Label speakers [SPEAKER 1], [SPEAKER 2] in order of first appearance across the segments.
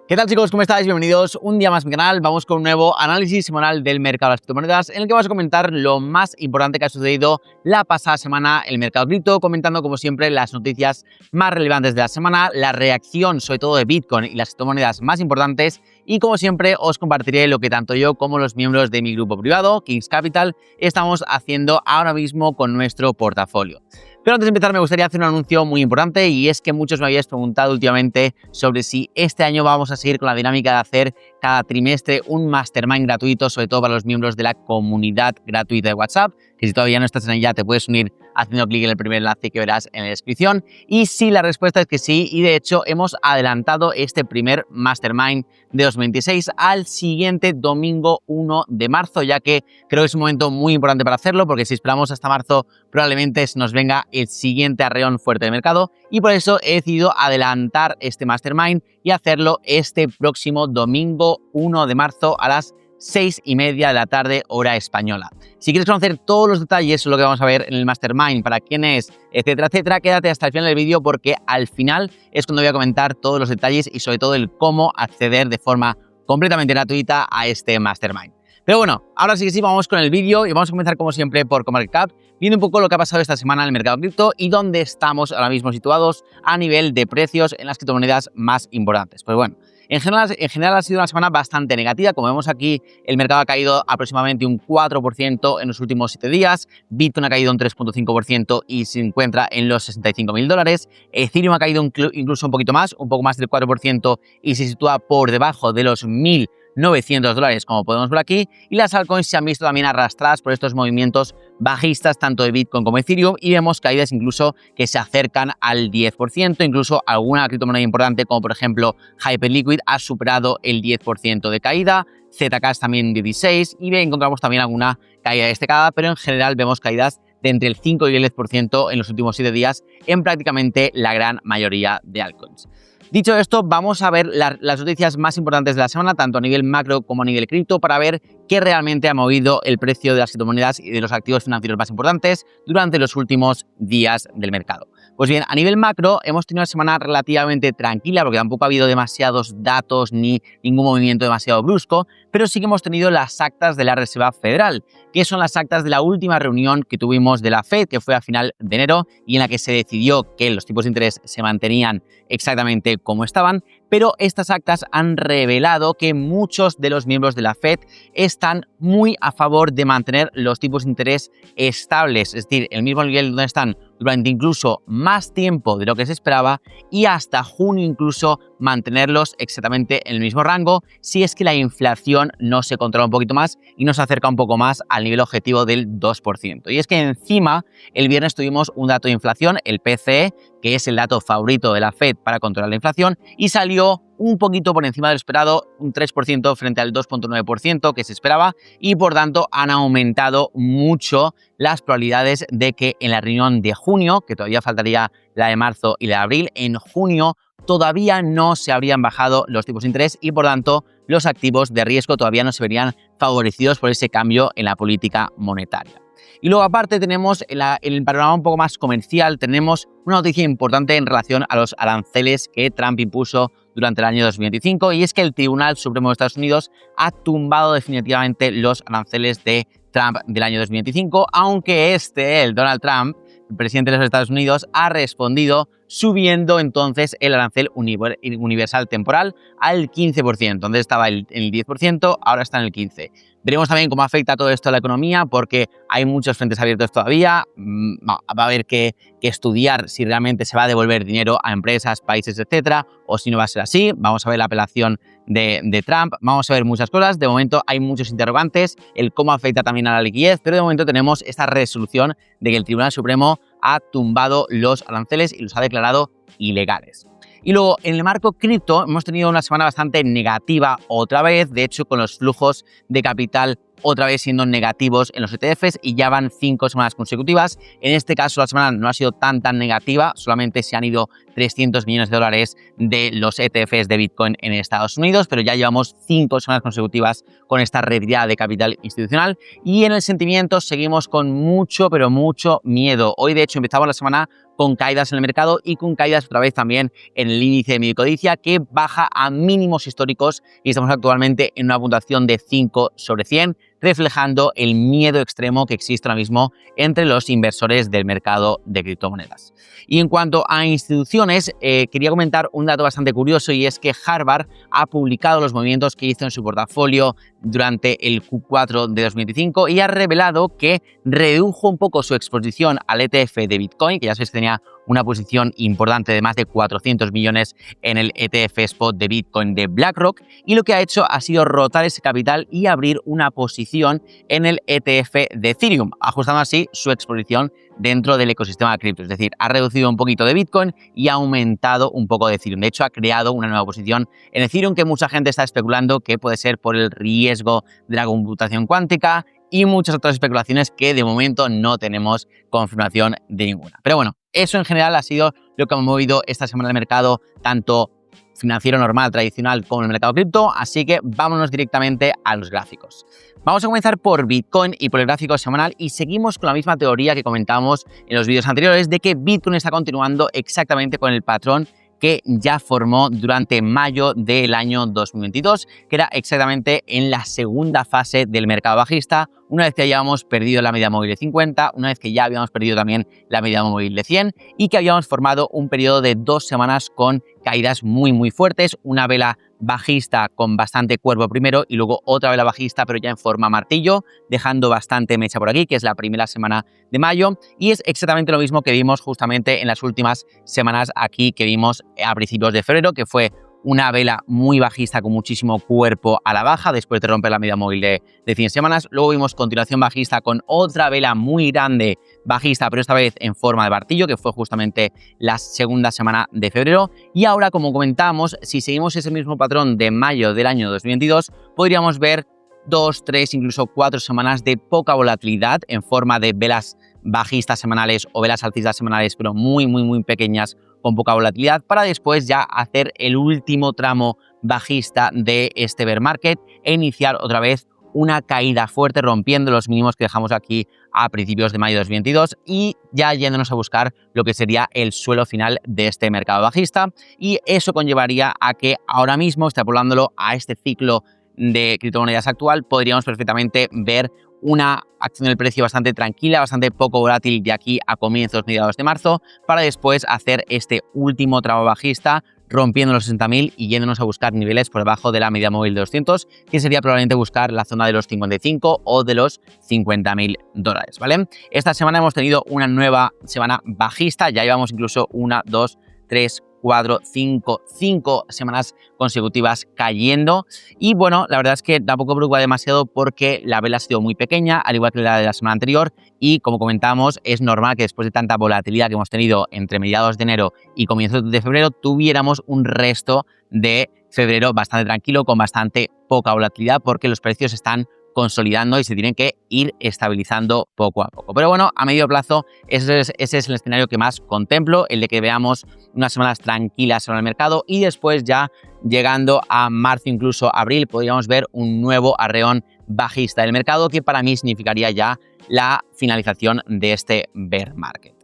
[SPEAKER 1] ¿Qué tal, chicos? ¿Cómo estáis? Bienvenidos un día más a mi canal. Vamos con un nuevo análisis semanal del mercado de las criptomonedas, en el que vamos a comentar lo más importante que ha sucedido la pasada semana en el mercado cripto, comentando como siempre las noticias más relevantes de la semana, la reacción sobre todo de Bitcoin y las criptomonedas más importantes, y como siempre os compartiré lo que tanto yo como los miembros de mi grupo privado, Kings Capital, estamos haciendo ahora mismo con nuestro portafolio. Pero antes de empezar me gustaría hacer un anuncio muy importante, y es que muchos me habéis preguntado últimamente sobre si este año vamos a seguir con la dinámica de hacer cada trimestre un mastermind gratuito, sobre todo para los miembros de la comunidad gratuita de WhatsApp, que si todavía no estás en ella te puedes unir haciendo clic en el primer enlace que verás en la descripción. Y sí, la respuesta es que sí, y de hecho hemos adelantado este primer mastermind de 2026 al siguiente domingo 1 de marzo, ya que creo que es un momento muy importante para hacerlo, porque si esperamos hasta marzo probablemente se nos venga el siguiente arreón fuerte de mercado, y por eso he decidido adelantar este mastermind y hacerlo este próximo domingo 1 de marzo a las 6:30 de la tarde, hora española. Si quieres conocer todos los detalles sobre lo que vamos a ver en el mastermind, para quién es, etcétera, etcétera, quédate hasta el final del vídeo, porque al final es cuando voy a comentar todos los detalles y sobre todo el cómo acceder de forma completamente gratuita a este mastermind. Pero bueno, ahora sí que sí, vamos con el vídeo y vamos a comenzar como siempre por CoinMarketCap, viendo un poco lo que ha pasado esta semana en el mercado cripto y dónde estamos ahora mismo situados a nivel de precios en las criptomonedas más importantes. Pues bueno, en general ha sido una semana bastante negativa. Como vemos aquí, el mercado ha caído aproximadamente un 4% en los últimos 7 días, Bitcoin ha caído un 3,5% y se encuentra en los $65.000, Ethereum ha caído incluso un poquito más, un poco más del 4%, y se sitúa por debajo de los $1.900, como podemos ver aquí, y las altcoins se han visto también arrastradas por estos movimientos bajistas tanto de Bitcoin como Ethereum, y vemos caídas incluso que se acercan al 10%, incluso alguna criptomoneda importante como por ejemplo Hyperliquid ha superado el 10% de caída, Zcash también de 16%, y encontramos también alguna caída destacada, pero en general vemos caídas de entre el 5 y el 10% en los últimos 7 días en prácticamente la gran mayoría de altcoins. Dicho esto, vamos a ver las noticias más importantes de la semana, tanto a nivel macro como a nivel cripto, para ver qué realmente ha movido el precio de las criptomonedas y de los activos financieros más importantes durante los últimos días del mercado. Pues bien, a nivel macro hemos tenido una semana relativamente tranquila, porque tampoco ha habido demasiados datos ni ningún movimiento demasiado brusco, pero sí que hemos tenido las actas de la Reserva Federal, que son las actas de la última reunión que tuvimos de la Fed, que fue a final de enero, y en la que se decidió que los tipos de interés se mantenían exactamente como estaban, pero estas actas han revelado que muchos de los miembros de la Fed están muy a favor de mantener los tipos de interés estables, es decir, el mismo nivel donde están durante incluso más tiempo de lo que se esperaba, y hasta junio incluso mantenerlos exactamente en el mismo rango, si es que la inflación no se controla un poquito más y nos acerca un poco más al nivel objetivo del 2%. Y es que encima el viernes tuvimos un dato de inflación, el PCE, que es el dato favorito de la Fed para controlar la inflación, y salió un poquito por encima del esperado, un 3% frente al 2,9% que se esperaba, y por tanto han aumentado mucho las probabilidades de que en la reunión de junio, que todavía faltaría la de marzo y la de abril, en junio todavía no se habrían bajado los tipos de interés, y por tanto los activos de riesgo todavía no se verían favorecidos por ese cambio en la política monetaria. Y luego aparte tenemos en el panorama un poco más comercial, tenemos una noticia importante en relación a los aranceles que Trump impuso durante el año 2025, y es que el Tribunal Supremo de Estados Unidos ha tumbado definitivamente los aranceles de Trump del año 2025, aunque el Donald Trump, el presidente de los Estados Unidos, ha respondido subiendo entonces el arancel universal temporal al 15%, donde estaba en el 10%, ahora está en el 15%. Veremos también cómo afecta todo esto a la economía, porque hay muchos frentes abiertos todavía. Va a haber que estudiar si realmente se va a devolver dinero a empresas, países, etcétera, o si no va a ser así. Vamos a ver la apelación de Trump, vamos a ver muchas cosas. De momento hay muchos interrogantes, el cómo afecta también a la liquidez, pero de momento tenemos esta resolución de que el Tribunal Supremo ha tumbado los aranceles y los ha declarado ilegales. Y luego, en el marco cripto, hemos tenido una semana bastante negativa otra vez, de hecho, con los flujos de capital otra vez siendo negativos en los ETFs, y ya van 5 semanas consecutivas. En este caso la semana no ha sido tan negativa, solamente se han ido $300 millones de los ETFs de Bitcoin en Estados Unidos, pero ya llevamos 5 semanas consecutivas con esta retirada de capital institucional. Y en el sentimiento seguimos con mucho, pero mucho miedo. Hoy de hecho empezamos la semana con caídas en el mercado y con caídas otra vez también en el índice de miedo y codicia, que baja a mínimos históricos y estamos actualmente en una puntuación de 5 sobre 100, reflejando el miedo extremo que existe ahora mismo entre los inversores del mercado de criptomonedas. Y en cuanto a instituciones, quería comentar un dato bastante curioso, y es que Harvard ha publicado los movimientos que hizo en su portafolio durante el Q4 de 2025 y ha revelado que redujo un poco su exposición al ETF de Bitcoin, que ya sabéis que tenía una posición importante de más de 400 millones en el ETF Spot de Bitcoin de BlackRock, y lo que ha hecho ha sido rotar ese capital y abrir una posición en el ETF de Ethereum, ajustando así su exposición dentro del ecosistema de cripto. Es decir, ha reducido un poquito de Bitcoin y ha aumentado un poco de Ethereum. De hecho, ha creado una nueva posición en Ethereum que mucha gente está especulando que puede ser por el riesgo de la computación cuántica y muchas otras especulaciones que de momento no tenemos confirmación de ninguna. Pero bueno, eso en general ha sido lo que ha movido esta semana el mercado, tanto financiero normal, tradicional, como el mercado cripto, así que vámonos directamente a los gráficos. Vamos a comenzar por Bitcoin y por el gráfico semanal, y seguimos con la misma teoría que comentábamos en los vídeos anteriores de que Bitcoin está continuando exactamente con el patrón que ya formó durante mayo del año 2022, que era exactamente en la segunda fase del mercado bajista, una vez que hayamos perdido la media móvil de 50, una vez que ya habíamos perdido también la media móvil de 100 y que habíamos formado un periodo de 2 semanas con caídas muy fuertes, una vela bajista con bastante cuerpo primero y luego otra vela bajista pero ya en forma martillo, dejando bastante mecha por aquí, que es la primera semana de mayo, y es exactamente lo mismo que vimos justamente en las últimas semanas aquí que vimos a principios de febrero, que fue una vela muy bajista con muchísimo cuerpo a la baja después de romper la media móvil de 100 semanas. Luego vimos continuación bajista con otra vela muy grande bajista, pero esta vez en forma de martillo, que fue justamente la segunda semana de febrero. Y ahora, como comentábamos, si seguimos ese mismo patrón de mayo del año 2022, podríamos ver 2, 3, incluso 4 semanas de poca volatilidad en forma de velas bajistas semanales o velas alcistas semanales, pero muy pequeñas, con poca volatilidad, para después ya hacer el último tramo bajista de este bear market e iniciar otra vez una caída fuerte, rompiendo los mínimos que dejamos aquí a principios de mayo de 2022 y ya yéndonos a buscar lo que sería el suelo final de este mercado bajista. Y eso conllevaría a que ahora mismo, extrapolándolo a este ciclo de criptomonedas actual, podríamos perfectamente ver una acción del precio bastante tranquila, bastante poco volátil de aquí a comienzos, mediados de marzo, para después hacer este último tramo bajista, rompiendo los 60.000 y yéndonos a buscar niveles por debajo de la media móvil de 200, que sería probablemente buscar la zona de los 55 o de los $50.000, ¿vale? Esta semana hemos tenido una nueva semana bajista, ya llevamos incluso 1, 2, 3, 4, 5 semanas consecutivas cayendo, y bueno, la verdad es que tampoco preocupa demasiado porque la vela ha sido muy pequeña, al igual que la de la semana anterior, y como comentamos, es normal que después de tanta volatilidad que hemos tenido entre mediados de enero y comienzos de febrero, tuviéramos un resto de febrero bastante tranquilo, con bastante poca volatilidad, porque los precios están consolidando y se tienen que ir estabilizando poco a poco. Pero bueno, a medio plazo ese es el escenario que más contemplo, el de que veamos unas semanas tranquilas en el mercado y después ya llegando a marzo, incluso abril, podríamos ver un nuevo arreón bajista del mercado, que para mí significaría ya la finalización de este bear market.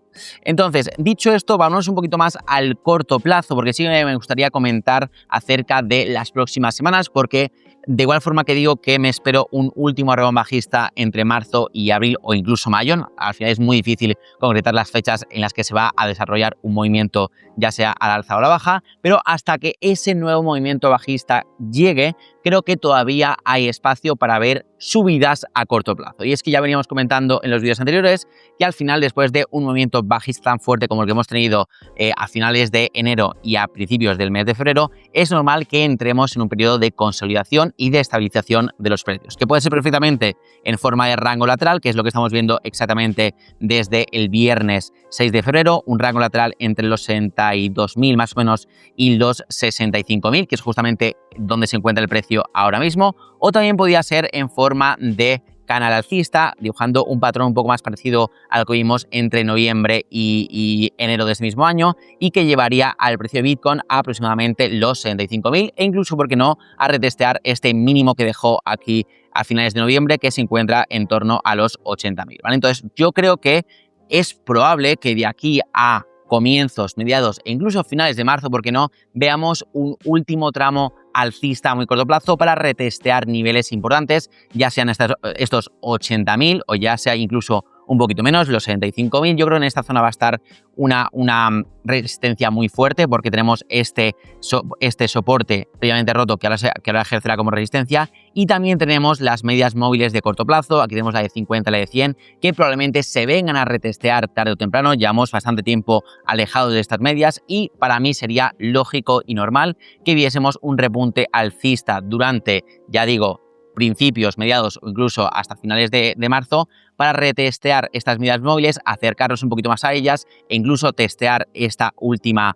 [SPEAKER 1] Entonces, dicho esto, vámonos un poquito más al corto plazo, porque sí me gustaría comentar acerca de las próximas semanas, porque de igual forma que digo que me espero un último arreón bajista entre marzo y abril o incluso mayo, al final es muy difícil concretar las fechas en las que se va a desarrollar un movimiento, ya sea al alza o a la baja, pero hasta que ese nuevo movimiento bajista llegue, creo que todavía hay espacio para ver subidas a corto plazo. Y es que ya veníamos comentando en los vídeos anteriores que al final, después de un movimiento bajista tan fuerte como el que hemos tenido a finales de enero y a principios del mes de febrero, es normal que entremos en un periodo de consolidación y de estabilización de los precios, que puede ser perfectamente en forma de rango lateral, que es lo que estamos viendo exactamente desde el viernes 6 de febrero, un rango lateral entre los 62.000 más o menos y los 65.000, que es justamente donde se encuentra el precio ahora mismo, o también podría ser en forma de canal alcista, dibujando un patrón un poco más parecido al que vimos entre noviembre y enero de ese mismo año, y que llevaría al precio de Bitcoin a aproximadamente los 65.000 e incluso, ¿por qué no?, a retestear este mínimo que dejó aquí a finales de noviembre, que se encuentra en torno a los 80.000, ¿vale? Entonces, yo creo que es probable que de aquí a comienzos, mediados e incluso finales de marzo, ¿por qué no?, veamos un último tramo alcista a muy corto plazo para retestear niveles importantes, ya sean estos 80.000 o ya sea incluso un poquito menos, los 75.000. Yo creo que en esta zona va a estar una resistencia muy fuerte porque tenemos este soporte previamente roto que ahora ejercerá como resistencia, y también tenemos las medias móviles de corto plazo. Aquí tenemos la de 50 y la de 100 que probablemente se vengan a retestear tarde o temprano. Llevamos bastante tiempo alejados de estas medias y para mí sería lógico y normal que viésemos un repunte alcista durante, ya digo, principios, mediados o incluso hasta finales de marzo, para retestear estas medias móviles, acercarnos un poquito más a ellas e incluso testear esta última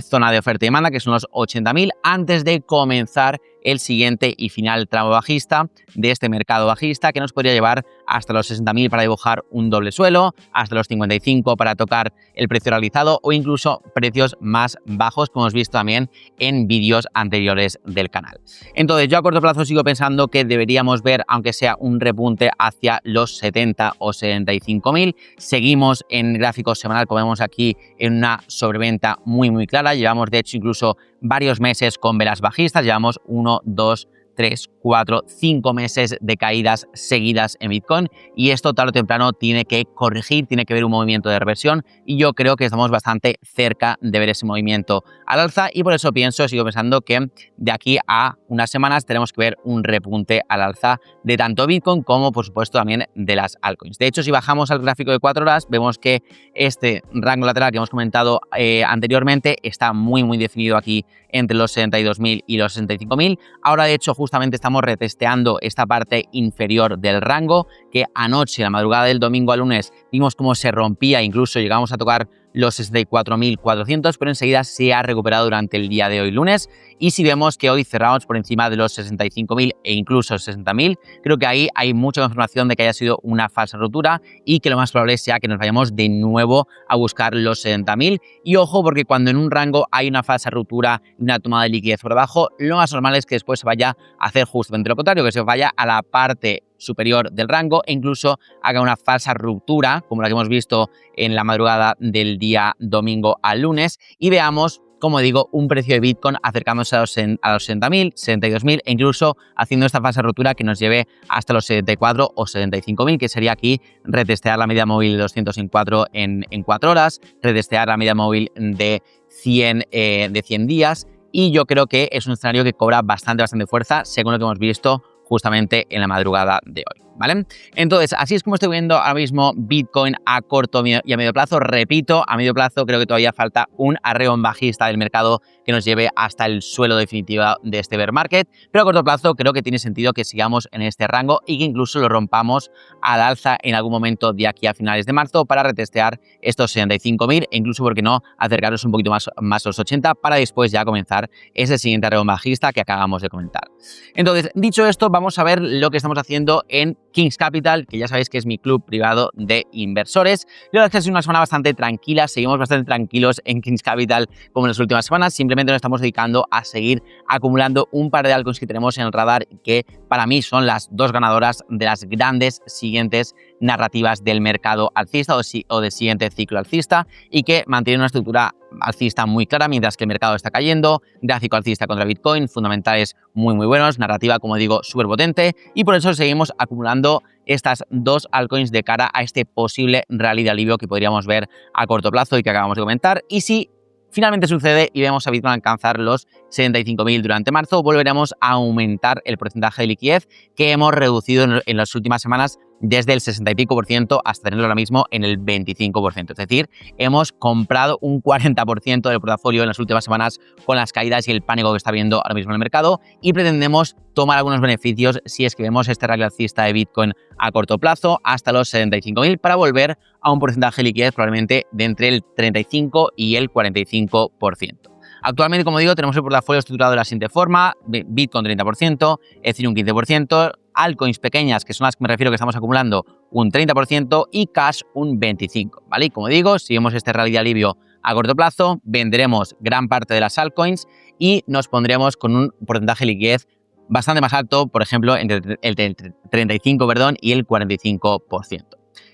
[SPEAKER 1] zona de oferta y demanda, que son los 80.000, antes de comenzar el siguiente y final tramo bajista de este mercado bajista, que nos podría llevar hasta los 60.000 para dibujar un doble suelo, hasta los 55 para tocar el precio realizado o incluso precios más bajos, como hemos visto también en vídeos anteriores del canal. Entonces, yo a corto plazo sigo pensando que deberíamos ver, aunque sea un repunte hacia los 70 o 75.000. Seguimos en gráfico semanal, como vemos aquí, en una sobreventa muy clara. Llevamos, de hecho, incluso varios meses con velas bajistas. Llevamos 1, 2, 3, 4, 5 meses de caídas seguidas en Bitcoin, y esto tarde o temprano tiene que corregir, tiene que ver un movimiento de reversión, y yo creo que estamos bastante cerca de ver ese movimiento al alza, y por eso sigo pensando que de aquí a unas semanas tenemos que ver un repunte al alza de tanto Bitcoin como, por supuesto, también de las altcoins. De hecho, si bajamos al gráfico de 4 horas, vemos que este rango lateral que hemos comentado anteriormente está muy definido aquí entre los 72.000 y los 65.000. Ahora, de hecho, justamente estamos retesteando esta parte inferior del rango, que anoche, la madrugada del domingo al lunes, vimos cómo se rompía, incluso llegamos a tocar los 64.400, pero enseguida se ha recuperado durante el día de hoy, lunes. Y si vemos que hoy cerramos por encima de los 65.000 e incluso 60.000, creo que ahí hay mucha confirmación de que haya sido una falsa ruptura y que lo más probable sea que nos vayamos de nuevo a buscar los 70.000. Y ojo, porque cuando en un rango hay una falsa ruptura y una tomada de liquidez por debajo, lo más normal es que después se vaya a hacer justamente lo contrario, que se vaya a la parte superior del rango e incluso haga una falsa ruptura, como la que hemos visto en la madrugada del día domingo al lunes, y veamos, como digo, un precio de Bitcoin acercándose a los 60.000, 72.000 e incluso haciendo esta falsa ruptura que nos lleve hasta los 74 o 75.000, que sería aquí retestear la media móvil de 200 en 4 horas, retestear la media móvil de 100 días, y yo creo que es un escenario que cobra bastante fuerza según lo que hemos visto justamente en la madrugada de hoy, ¿vale? Entonces, así es como estoy viendo ahora mismo Bitcoin a corto y a medio plazo. Repito, a medio plazo creo que todavía falta un arreón bajista del mercado que nos lleve hasta el suelo definitivo de este bear market, pero a corto plazo creo que tiene sentido que sigamos en este rango y que incluso lo rompamos al alza en algún momento de aquí a finales de marzo para retestear estos 65.000 e incluso, ¿por qué no?, acercarnos un poquito más a los 80 para después ya comenzar ese siguiente arreón bajista que acabamos de comentar. Entonces, dicho esto, vamos a ver lo que estamos haciendo en Kings Capital, que ya sabéis que es mi club privado de inversores. La verdad es que es una semana bastante tranquila, seguimos bastante tranquilos en Kings Capital como en las últimas semanas. Simplemente nos estamos dedicando a seguir acumulando un par de altcoins que tenemos en el radar, que para mí son las dos ganadoras de las grandes siguientes narrativas del mercado alcista o del siguiente ciclo alcista, y que mantienen una estructura alcista muy clara mientras que el mercado está cayendo, gráfico alcista contra Bitcoin, fundamentales muy buenos, narrativa, como digo, súper potente, y por eso seguimos acumulando estas dos altcoins de cara a este posible rally de alivio que podríamos ver a corto plazo y que acabamos de comentar. Y si finalmente sucede y vemos a Bitcoin alcanzar los 75.000 durante marzo, volveremos a aumentar el porcentaje de liquidez que hemos reducido en las últimas semanas desde el 60 y pico por ciento hasta tenerlo ahora mismo en el 25%. Es decir, hemos comprado un 40% del portafolio en las últimas semanas con las caídas y el pánico que está habiendo ahora mismo en el mercado, y pretendemos tomar algunos beneficios si es que vemos este rally alcista de Bitcoin a corto plazo hasta los 75.000 para volver a un porcentaje de liquidez probablemente de entre el 35 y el 45%. Actualmente, como digo, tenemos el portafolio estructurado de la siguiente forma: Bitcoin 30%, Ethereum 15%, altcoins pequeñas, que son las que me refiero que estamos acumulando, un 30% y cash un 25%, ¿vale? Y como digo, si vemos este rally de alivio a corto plazo, venderemos gran parte de las altcoins y nos pondremos con un porcentaje de liquidez bastante más alto, por ejemplo, entre el 35% y el 45%.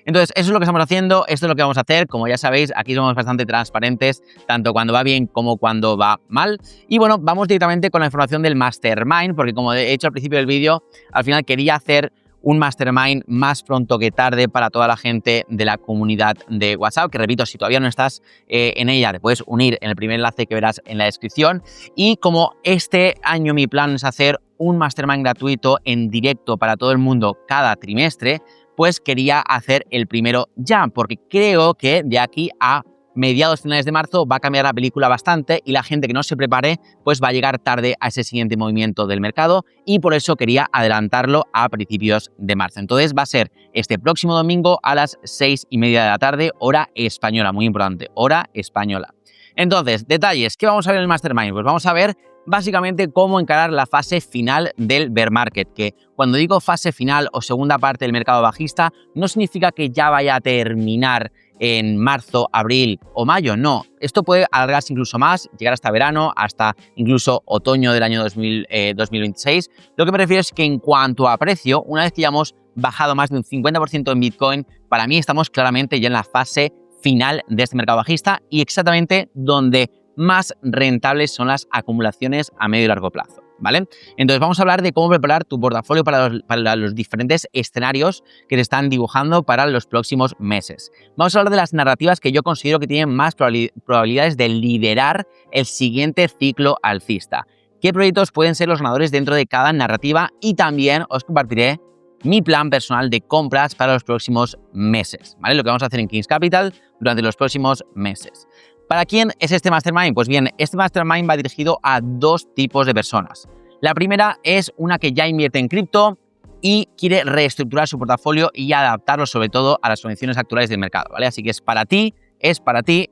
[SPEAKER 1] Entonces, eso es lo que estamos haciendo, esto es lo que vamos a hacer. Como ya sabéis, aquí somos bastante transparentes, tanto cuando va bien como cuando va mal. Y bueno, vamos directamente con la información del Mastermind, porque como he hecho al principio del vídeo, al final quería hacer un Mastermind más pronto que tarde para toda la gente de la comunidad de WhatsApp, que repito, si todavía no estás en ella, te puedes unir en el primer enlace que verás en la descripción. Y como este año mi plan es hacer un Mastermind gratuito en directo para todo el mundo cada trimestre, pues quería hacer el primero ya, porque creo que de aquí a mediados finales de marzo va a cambiar la película bastante y la gente que no se prepare pues va a llegar tarde a ese siguiente movimiento del mercado, y por eso quería adelantarlo a principios de marzo. Entonces va a ser este próximo domingo a las 6:30 de la tarde, hora española, muy importante, hora española. Entonces, detalles, ¿qué vamos a ver en el Mastermind? Pues vamos a ver básicamente cómo encarar la fase final del bear market, que cuando digo fase final o segunda parte del mercado bajista, no significa que ya vaya a terminar en marzo, abril o mayo, no. Esto puede alargarse incluso más, llegar hasta verano, hasta incluso otoño del año 2026. Lo que me refiero es que en cuanto a precio, una vez que ya hemos bajado más de un 50% en Bitcoin, para mí estamos claramente ya en la fase final de este mercado bajista y exactamente donde más rentables son las acumulaciones a medio y largo plazo, ¿vale? Entonces vamos a hablar de cómo preparar tu portafolio para los diferentes escenarios que se están dibujando para los próximos meses. Vamos a hablar de las narrativas que yo considero que tienen más probabilidades de liderar el siguiente ciclo alcista. ¿Qué proyectos pueden ser los ganadores dentro de cada narrativa? Y también os compartiré mi plan personal de compras para los próximos meses, ¿vale? Lo que vamos a hacer en Kings Capital durante los próximos meses. ¿Para quién es este Mastermind? Pues bien, este Mastermind va dirigido a dos tipos de personas. La primera es una que ya invierte en cripto y quiere reestructurar su portafolio y adaptarlo sobre todo a las condiciones actuales del mercado, ¿vale? Así que es para ti,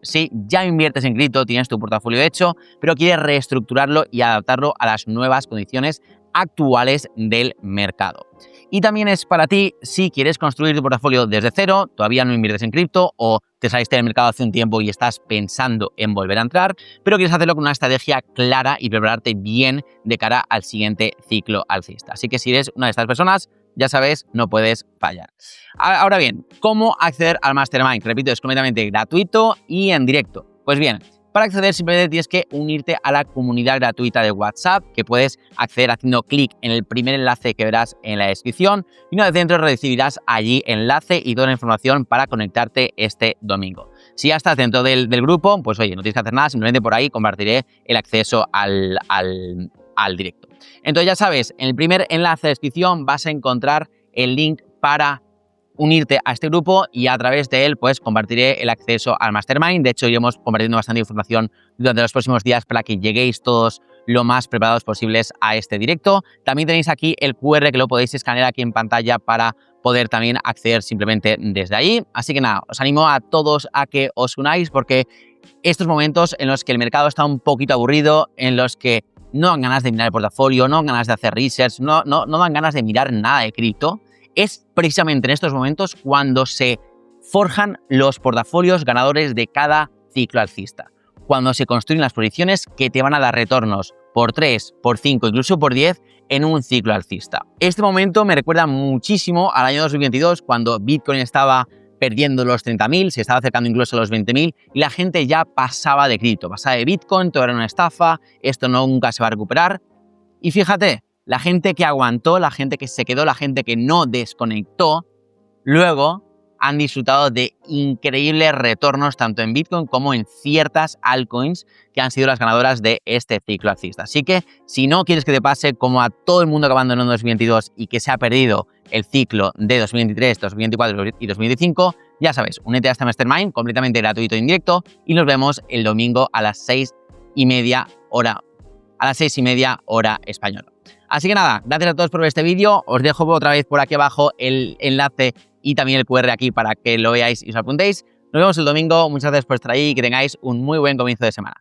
[SPEAKER 1] si ya inviertes en cripto, tienes tu portafolio hecho, pero quieres reestructurarlo y adaptarlo a las nuevas condiciones actuales del mercado. Y también es para ti si quieres construir tu portafolio desde cero, todavía no inviertes en cripto o te saliste del mercado hace un tiempo y estás pensando en volver a entrar, pero quieres hacerlo con una estrategia clara y prepararte bien de cara al siguiente ciclo alcista. Así que si eres una de estas personas, ya sabes, no puedes fallar. Ahora bien, ¿cómo acceder al Mastermind? Repito, es completamente gratuito y en directo. Pues bien, para acceder simplemente tienes que unirte a la comunidad gratuita de WhatsApp, que puedes acceder haciendo clic en el primer enlace que verás en la descripción, y una vez dentro recibirás allí enlace y toda la información para conectarte este domingo. Si ya estás dentro del grupo, pues oye, no tienes que hacer nada, simplemente por ahí compartiré el acceso al directo. Entonces ya sabes, en el primer enlace de descripción vas a encontrar el link para unirte a este grupo y a través de él pues compartiré el acceso al Mastermind. De hecho, iremos compartiendo bastante información durante los próximos días para que lleguéis todos lo más preparados posibles a este directo. También tenéis aquí el QR que lo podéis escanear aquí en pantalla para poder también acceder simplemente desde ahí. Así que nada, os animo a todos a que os unáis, porque estos momentos en los que el mercado está un poquito aburrido, en los que no dan ganas de mirar el portafolio, no dan ganas de hacer research, no dan ganas de mirar nada de cripto, es precisamente en estos momentos cuando se forjan los portafolios ganadores de cada ciclo alcista. Cuando se construyen las posiciones que te van a dar retornos por 3, por 5, incluso por 10 en un ciclo alcista. Este momento me recuerda muchísimo al año 2022, cuando Bitcoin estaba perdiendo los 30.000, se estaba acercando incluso a los 20.000 y la gente ya pasaba de cripto, pasaba de Bitcoin, todo era una estafa, esto nunca se va a recuperar. Y fíjate, la gente que aguantó, la gente que se quedó, la gente que no desconectó, luego han disfrutado de increíbles retornos tanto en Bitcoin como en ciertas altcoins que han sido las ganadoras de este ciclo alcista. Así que si no quieres que te pase como a todo el mundo que abandonó en 2022 y que se ha perdido el ciclo de 2023, 2024 y 2025, ya sabes, únete a este Mastermind completamente gratuito e indirecto y nos vemos el domingo a las 6:30 hora española. Así que nada, gracias a todos por ver este vídeo. Os dejo otra vez por aquí abajo el enlace y también el QR aquí para que lo veáis y os apuntéis. Nos vemos el domingo. Muchas gracias por estar ahí y que tengáis un muy buen comienzo de semana.